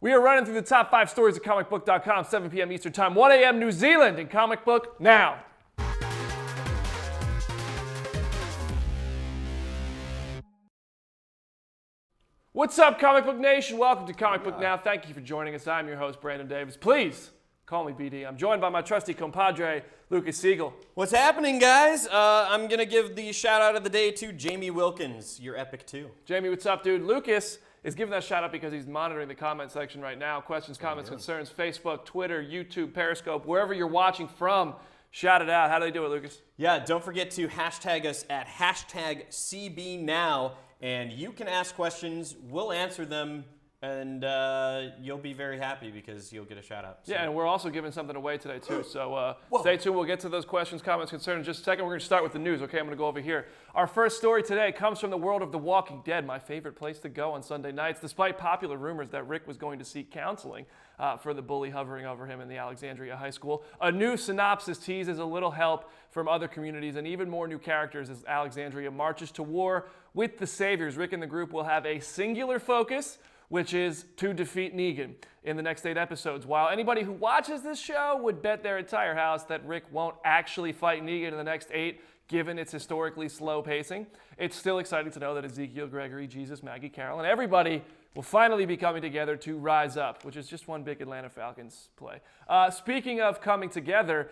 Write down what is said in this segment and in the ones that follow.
We are running through the top 5 stories at Comicbook.com, 7 p.m. Eastern Time, 1 a.m. New Zealand in Comic Book Now. What's up, Comic Book Nation? Welcome to Comic Book Now. Thank you for joining us. I'm your host, Brandon Davis. Please call me BD. I'm joined by my trusty compadre, Lucas Siegel. What's happening, guys? I'm going to give the shout-out of the day to Jamie Wilkins. You're epic, too. Jamie, what's up, dude? Lucas is giving that shout-out because he's monitoring the comment section right now. Questions, comments, concerns, Facebook, Twitter, YouTube, Periscope, wherever you're watching from, shout it out. How do they do it, Lucas? Yeah, don't forget to hashtag us at #CBNow, and you can ask questions. We'll answer them, and you'll be very happy because you'll get a shout-out. So. Yeah, and we're also giving something away today, too. So stay tuned. We'll get to those questions, comments, concerns in just a second. We're going to start with the news, okay? I'm going to go over here. Our first story today comes from the world of The Walking Dead, my favorite place to go on Sunday nights, despite popular rumors that Rick was going to seek counseling for the bully hovering over him in the Alexandria High School. A new synopsis teases a little help from other communities and even more new characters as Alexandria marches to war with the Saviors. Rick and the group will have a singular focus, which is to defeat Negan in the next 8 episodes. While anybody who watches this show would bet their entire house that Rick won't actually fight Negan in the next 8, given its historically slow pacing, it's still exciting to know that Ezekiel, Gregory, Jesus, Maggie, Carol, and everybody will finally be coming together to rise up, which is just one big Atlanta Falcons play. Speaking of coming together,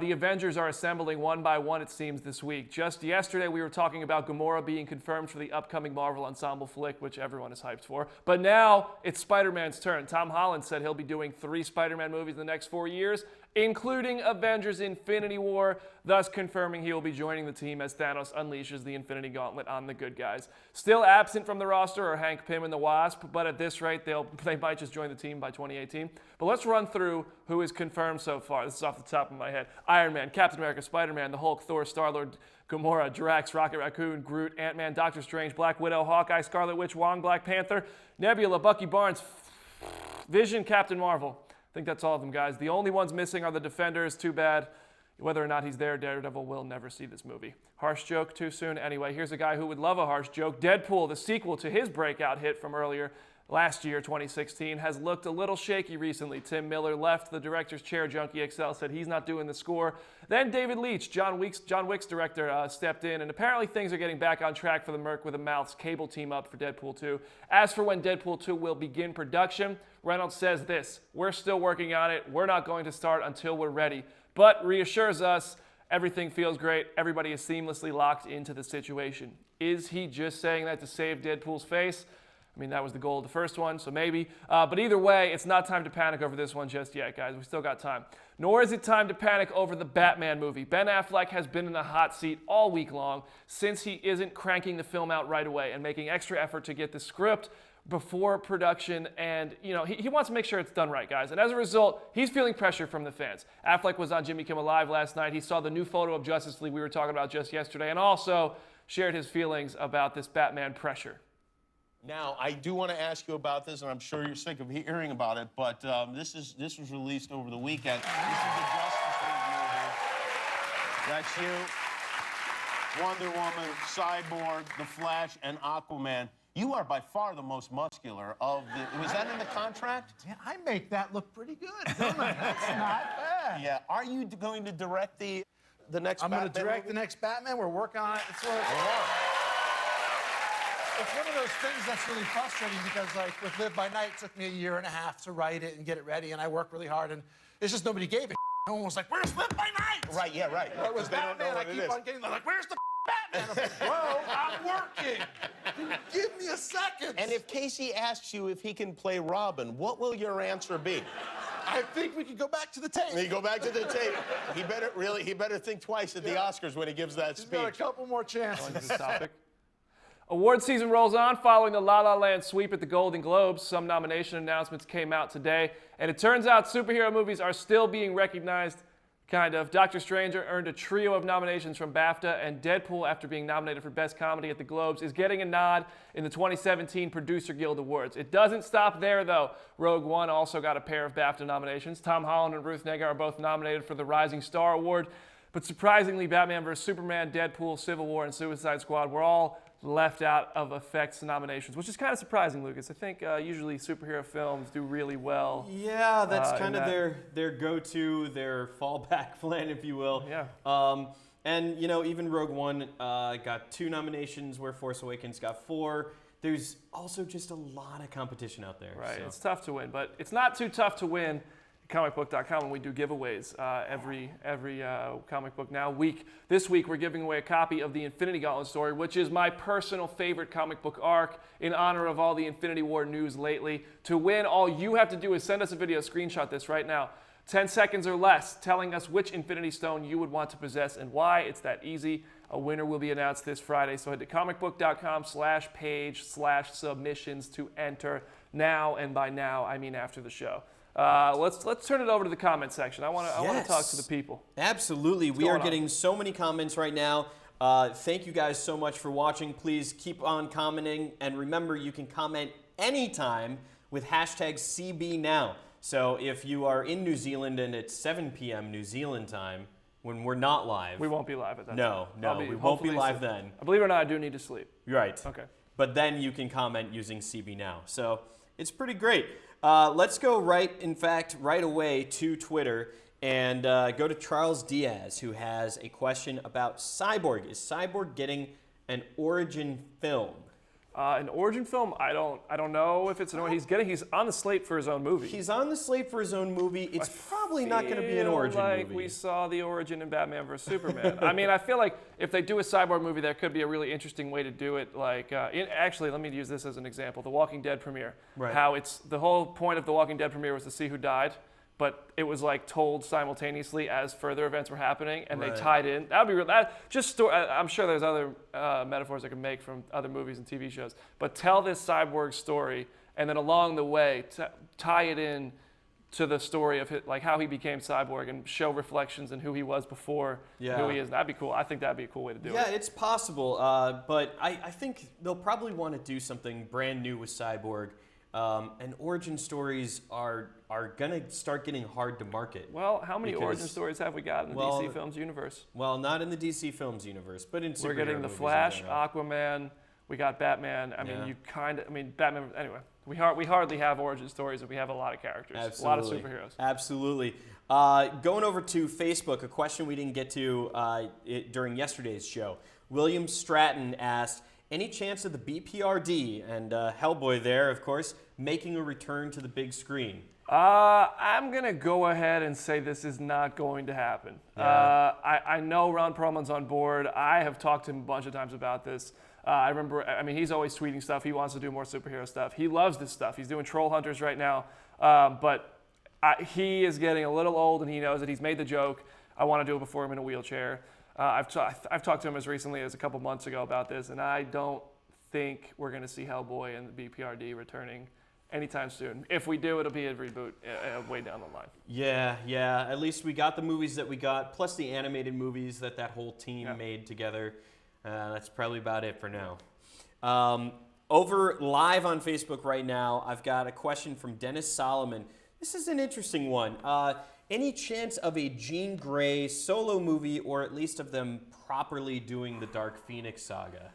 the Avengers are assembling one by one, it seems, this week. Just yesterday, we were talking about Gamora being confirmed for the upcoming Marvel Ensemble flick, which everyone is hyped for. But now it's Spider-Man's turn. Tom Holland said he'll be doing 3 Spider-Man movies in the next 4 years, including Avengers Infinity War, thus confirming he will be joining the team as Thanos unleashes the Infinity Gauntlet on the good guys. Still absent from the roster are Hank Pym and the Wasp, but at this rate, they might just join the team by 2018. But let's run through who is confirmed so far. This is off the top of my head. Iron Man, Captain America, Spider-Man, the Hulk, Thor, Star-Lord, Gamora, Drax, Rocket Raccoon, Groot, Ant-Man, Doctor Strange, Black Widow, Hawkeye, Scarlet Witch, Wong, Black Panther, Nebula, Bucky Barnes, Vision, Captain Marvel. I think that's all of them, guys. The only ones missing are the Defenders. Too bad. Whether or not he's there, Daredevil will never see this movie. Harsh joke too soon? Anyway, here's a guy who would love a harsh joke. Deadpool, the sequel to his breakout hit from earlier last year, 2016, has looked a little shaky recently. Tim Miller left the director's chair. Junkie XL said he's not doing the score. Then David Leitch, John Wick's director, stepped in, and apparently things are getting back on track for the Merc with a Mouth's cable team up for Deadpool 2. As for when Deadpool 2 will begin production, Reynolds says this: "We're still working on it. We're not going to start until we're ready," but reassures us everything feels great. Everybody is seamlessly locked into the situation. Is he just saying that to save Deadpool's face? I mean, that was the goal of the first one, so maybe. But either way, it's not time to panic over this one just yet, guys. We still got time. Nor is it time to panic over the Batman movie. Ben Affleck has been in the hot seat all week long since he isn't cranking the film out right away and making extra effort to get the script before production, and he wants to make sure it's done right, guys. And as a result, he's feeling pressure from the fans. Affleck was on Jimmy Kimmel Live last night. He saw the new photo of Justice League we were talking about just yesterday, and also shared his feelings about this Batman pressure. Now, I do want to ask you about this, and I'm sure you're sick of hearing about it, but this was released over the weekend. This is the Justice League movie. That's you, Wonder Woman, Cyborg, The Flash, and Aquaman. You are by far the most muscular of the... Was that in the contract? Yeah, I make that look pretty good, don't I? That's not bad. Yeah. Are you going to direct the next Batman? I'm going to direct the next Batman. We're working on it. It's one of those things that's really frustrating because, like, with Live by Night, it took me 1.5 years to write it and get it ready, and I worked really hard, and it's just nobody gave a No one was like, "Where's Live by Night?" Right, yeah, right. It was Batman. I keep on getting, they're like, "Where's the Batman?" I'm like, "Whoa, I'm working. Give me a second." And if Casey asks you if he can play Robin, what will your answer be? I think we could go back to the tape. You go back to the tape. He better think twice at the Oscars when he gives that speech. He's got a couple more chances. This topic. Award season rolls on following the La La Land sweep at the Golden Globes. Some nomination announcements came out today, and it turns out superhero movies are still being recognized, kind of. Doctor Strange earned a trio of nominations from BAFTA, and Deadpool, after being nominated for Best Comedy at the Globes, is getting a nod in the 2017 Producer Guild Awards. It doesn't stop there, though. Rogue One also got a pair of BAFTA nominations. Tom Holland and Ruth Negga are both nominated for the Rising Star Award. But surprisingly, Batman vs. Superman, Deadpool, Civil War, and Suicide Squad were all left out of effects nominations, which is kind of surprising, Lucas. I think usually superhero films do really well. Yeah, that's kind of their go-to, their fallback plan, if you will. Yeah. And, you know, even Rogue One got 2 nominations, where Force Awakens got 4. There's also just a lot of competition out there. Right, so. It's tough to win, but it's not too tough to win. Comicbook.com, when we do giveaways every Comic Book Now week. This week we're giving away a copy of the Infinity Gauntlet story, which is my personal favorite comic book arc in honor of all the Infinity War news lately. To win, all you have to do is send us a video, screenshot this right now, 10 seconds or less, telling us which Infinity Stone you would want to possess and why. It's that easy. A winner will be announced this Friday, so head to comicbook.com/page/submissions to enter now, and by now I mean after the show. Let's turn it over to the comment section. I want to talk to the people. Absolutely. We are getting so many comments right now. Thank you guys so much for watching. Please keep on commenting. And remember, you can comment anytime with hashtag CBNow. So if you are in New Zealand and it's 7 p.m. New Zealand time, when we're not live. We won't be live at that time. No, we won't be live then. Believe it or not, I do need to sleep. Right. Okay. But then you can comment using CBNow. So it's pretty great. Let's go right away to Twitter and go to Charles Diaz, who has a question about Cyborg. Is Cyborg getting an origin film? An origin film? I don't know if it's an origin. He's on the slate for his own movie. He's on the slate for his own movie. It's probably not going to be an origin movie. We saw the origin in Batman vs Superman. I mean, I feel like if they do a Cyborg movie, that could be a really interesting way to do it. Like, actually, let me use this as an example: The Walking Dead premiere. Right. How it's the whole point of The Walking Dead premiere was to see who died, but it was like told simultaneously as further events were happening, and they tied in. That would be real. I'm sure there's other metaphors I can make from other movies and TV shows, but tell this Cyborg story, and then along the way tie it in to the story of like how he became Cyborg and show reflections and who he was before who he is. That'd be cool. I think that'd be a cool way to do it. Yeah, it's possible, but I think they'll probably want to do something brand new with Cyborg. And origin stories are going to start getting hard to market. Well, how many origin stories have we got in the DC Films universe? Well, not in the DC Films universe, but in superhero We're getting The movies Flash, Aquaman, we got Batman. I mean, Batman, anyway. We hardly have origin stories, and we have a lot of characters. Absolutely. A lot of superheroes. Absolutely. Going over to Facebook, a question we didn't get to during yesterday's show. William Stratton asked, any chance of the BPRD and Hellboy there, of course, making a return to the big screen? I'm going to go ahead and say this is not going to happen. Yeah. I know Ron Perlman's on board. I have talked to him a bunch of times about this. I mean, he's always tweeting stuff. He wants to do more superhero stuff. He loves this stuff. He's doing Troll Hunters right now. But he is getting a little old, and he knows that he's made the joke. I want to do it before I'm in a wheelchair. I've talked to him as recently as a couple months ago about this, and I don't think we're going to see Hellboy and the BPRD returning anytime soon. If we do, it'll be a reboot way down the line. Yeah. At least we got the movies that we got, plus the animated movies that whole team made together. That's probably about it for now. Over live on Facebook right now, I've got a question from Dennis Solomon. This is an interesting one. Any chance of a Jean Grey solo movie, or at least of them properly doing the Dark Phoenix saga?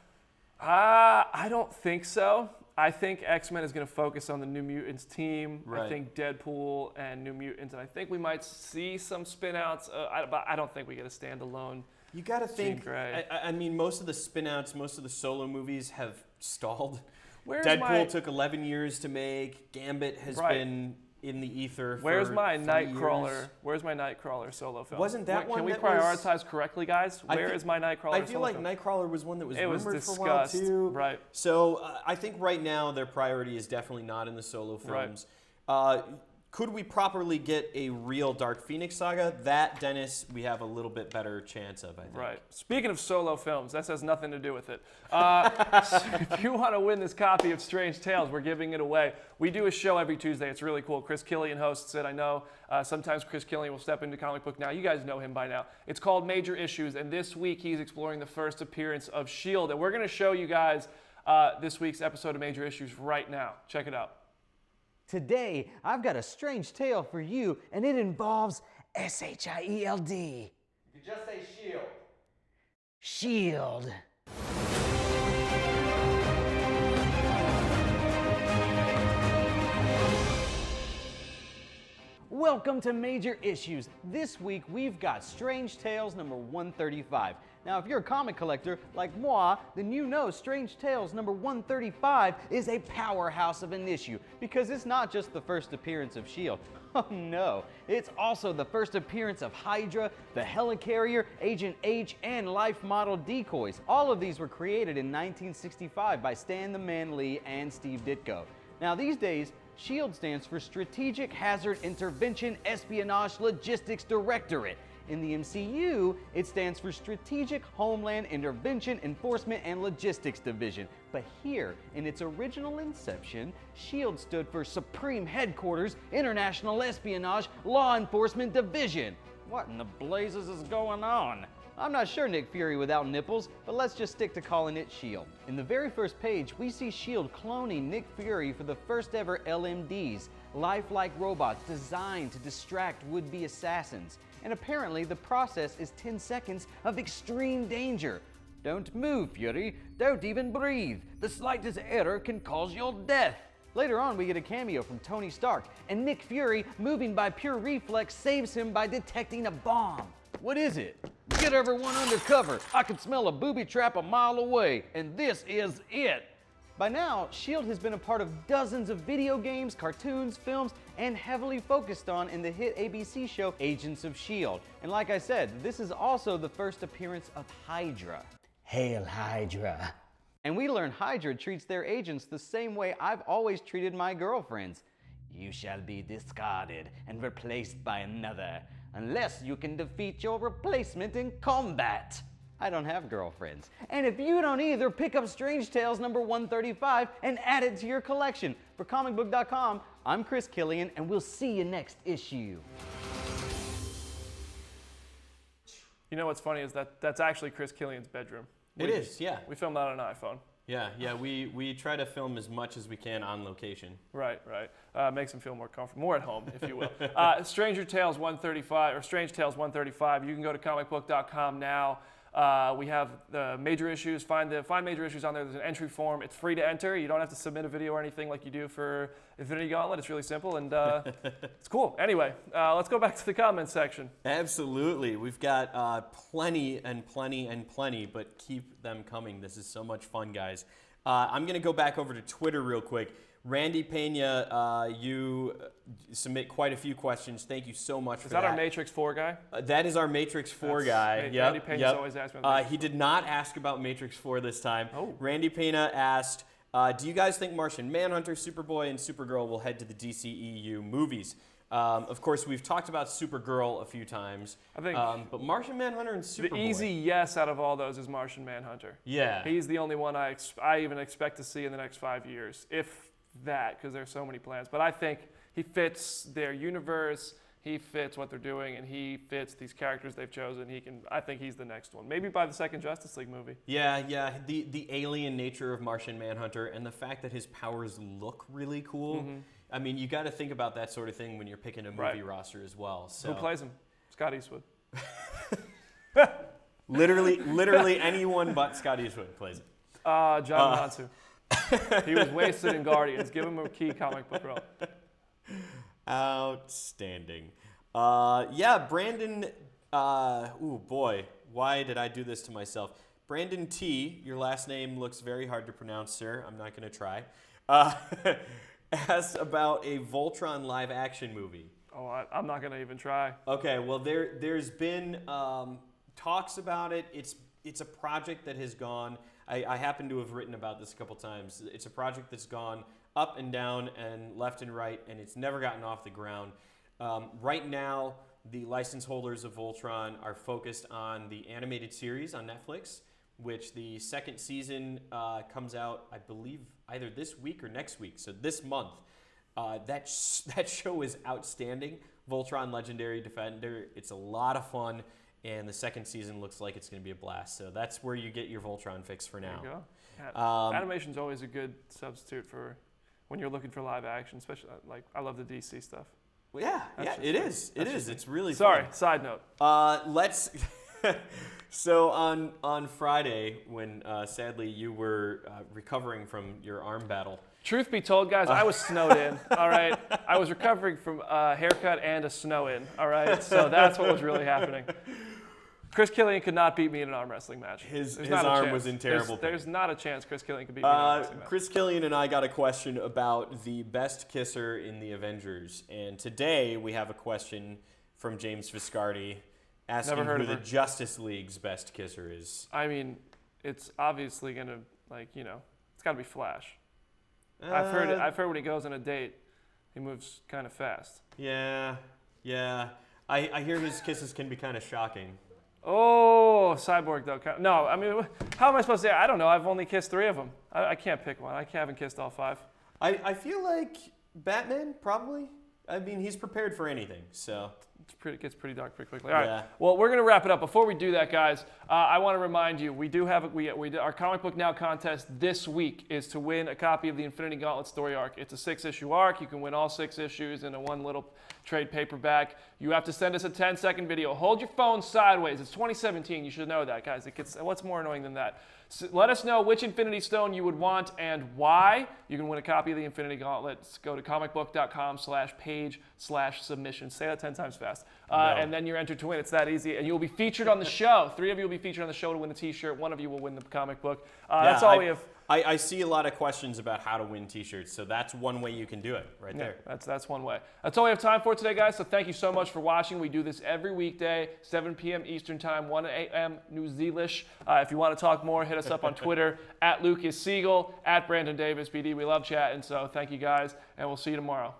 I don't think so. I think X-Men is going to focus on the New Mutants team. Right. I think Deadpool and New Mutants, and I think we might see some spin-outs. But I don't think we get a standalone. You got to think. Jean Grey. I mean, most of the spin-outs, most of the solo movies have stalled. Where's Deadpool took 11 years to make. Gambit has been in the ether Where's for my 3 Nightcrawler? years. Where's my Nightcrawler solo film? Wasn't that one Can we that prioritize correctly, guys? Where is my Nightcrawler I feel solo like film? Nightcrawler was one that was It was rumored for a while discussed, too. right. So I think right now their priority is definitely not in the solo films. Could we properly get a real Dark Phoenix saga? That, Dennis, we have a little bit better chance of, I think. Right. Speaking of solo films, that has nothing to do with it. So if you want to win this copy of Strange Tales, we're giving it away. We do a show every Tuesday. It's really cool. Chris Killian hosts it. I know sometimes Chris Killian will step into Comic Book Now. You guys know him by now. It's called Major Issues, and this week he's exploring the first appearance of S.H.I.E.L.D., and we're going to show you guys this week's episode of Major Issues right now. Check it out. Today, I've got a strange tale for you, and it involves S-H-I-E-L-D. You could just say S.H.I.E.L.D. S.H.I.E.L.D. Welcome to Major Issues. This week we've got Strange Tales number 135. Now, if you're a comic collector like moi, then you know Strange Tales number 135 is a powerhouse of an issue because it's not just the first appearance of S.H.I.E.L.D. Oh no, it's also the first appearance of Hydra, the Helicarrier, Agent H, and Life Model Decoys. All of these were created in 1965 by Stan the Man Lee and Steve Ditko. Now, these days, S.H.I.E.L.D. stands for Strategic Hazard Intervention Espionage Logistics Directorate. In the MCU, it stands for Strategic Homeland Intervention Enforcement and Logistics Division. But here, in its original inception, S.H.I.E.L.D. stood for Supreme Headquarters International Espionage Law Enforcement Division. What in the blazes is going on? I'm not sure Nick Fury without nipples, but let's just stick to calling it S.H.I.E.L.D. In the very first page, we see S.H.I.E.L.D. cloning Nick Fury for the first ever LMDs, lifelike robots designed to distract would-be assassins. And apparently the process is 10 seconds of extreme danger. Don't move, Fury. Don't even breathe. The slightest error can cause your death. Later on, we get a cameo from Tony Stark, and Nick Fury, moving by pure reflex, saves him by detecting a bomb. What is it? Get everyone under cover. I can smell a booby trap a mile away, and this is it. By now, S.H.I.E.L.D. has been a part of dozens of video games, cartoons, films, and heavily focused on in the hit ABC show Agents of S.H.I.E.L.D. And like I said, this is also the first appearance of Hydra. Hail Hydra. And we learn Hydra treats their agents the same way I've always treated my girlfriends. You shall be discarded and replaced by another, unless you can defeat your replacement in combat. I don't have girlfriends. And if you don't either, pick up Strange Tales number 135 and add it to your collection. For Comicbook.com, I'm Chris Killian, and we'll see you next issue. You know what's funny is that's actually Chris Killian's bedroom. It is, yeah. We filmed that on an iPhone. Yeah, we try to film as much as we can on location. Right. Makes him feel more comfortable, more at home, if you will. Stranger Tales 135, or Strange Tales 135. You can go to Comicbook.com now. We have the major issues. Find major issues on there. There's an entry form. It's free to enter. You don't have to submit a video or anything like you do for Infinity Gauntlet. It's really simple and it's cool. Anyway, let's go back to the comments section. Absolutely. We've got plenty, but keep them coming. This is so much fun, guys. I'm going to go back over to Twitter real quick. Randy Pena, you submit quite a few questions. Thank you so much for that. Is that our Matrix 4 guy? That is our Matrix 4 guy. Randy Pena's always asked me about he did not ask about Matrix 4 this time. Oh. Randy Pena asked, do you guys think Martian Manhunter, Superboy, and Supergirl will head to the DCEU movies? Of course, we've talked about Supergirl a few times. I think but Martian Manhunter and Superboy. the easy yes out of all those is Martian Manhunter. Yeah. He's the only one I even expect to see in the next 5 years, if that, because there's so many plans. But I think he fits their universe, he fits what they're doing, and he fits these characters they've chosen. I think he's the next one. Maybe by the second Justice League movie. Yeah. The alien nature of Martian Manhunter and the fact that his powers look really cool. Mm-hmm. I mean, you got to think about that sort of thing when you're picking a movie roster as well. So. Who plays him? Scott Eastwood. literally anyone but Scott Eastwood plays it. John Mansu. He was wasted in Guardians. Give him a key comic book role. Outstanding. Brandon. Oh boy, why did I do this to myself? Brandon T. Your last name looks very hard to pronounce, sir. I'm not going to try. Asked about a Voltron live action movie. Oh, I'm not going to even try. Okay, well there's been talks about it. It's a project that has gone. I happen to have written about this a couple times. It's a project that's gone up and down and left and right, and it's never gotten off the ground. Right now, the license holders of Voltron are focused on the animated series on Netflix, which the second season comes out, I believe, either this week or next week, so this month. That show is outstanding. Voltron Legendary Defender. It's a lot of fun. And the second season looks like it's going to be a blast. So that's where you get your Voltron fix for now. There you go. Animation's always a good substitute for when you're looking for live action, especially I love the DC stuff. Well, it is. It's really fun. Sorry, side note. Let's. So on Friday, when sadly you were recovering from your arm battle, Truth be told, guys, I was snowed in, all right? I was recovering from a haircut and a snow in, all right? So that's what was really happening. Chris Killian could not beat me in an arm wrestling match. His There's not a arm chance. was in terrible pain. There's not a chance Chris Killian could beat me in an arm wrestling match. Chris Killian and I got a question about the best kisser in the Avengers. And today we have a question from James Viscardi asking who the Justice League's best kisser is. I mean, it's obviously going to, it's got to be Flash. I've heard when he goes on a date, he moves kind of fast. Yeah. I hear his kisses can be kind of shocking. Oh, Cyborg, though. No, I mean, how am I supposed to say? I don't know. I've only kissed 3 of them. I can't pick one. I haven't kissed all 5. I feel like Batman, probably. I mean, he's prepared for anything, so. It gets pretty dark pretty quickly. All right. Well, we're going to wrap it up. Before we do that, guys, I want to remind you, we do have our Comic Book Now contest this week is to win a copy of the Infinity Gauntlet story arc. It's a 6-issue arc. You can win all 6 issues in a one little trade paperback. You have to send us a 10-second video. Hold your phone sideways. It's 2017. You should know that, guys. What's more annoying than that? So let us know which Infinity Stone you would want and why. You can win a copy of the Infinity Gauntlet. Go to comicbook.com/page/submission. Say that 10 times fast. And then you're entered to win. It's that easy. And you'll be featured on the show. 3 of you will be featured on the show to win a t-shirt. 1 of you will win the comic book. That's all we have. I see a lot of questions about how to win t-shirts, so that's one way you can do it there. That's one way. That's all we have time for today, guys, so thank you so much for watching. We do this every weekday, 7 p.m. Eastern Time, 1 a.m. New Zealand. If you want to talk more, hit us up on Twitter, @Lucas Siegel, @Brandon Davis, BD. We love chatting, so thank you, guys, and we'll see you tomorrow.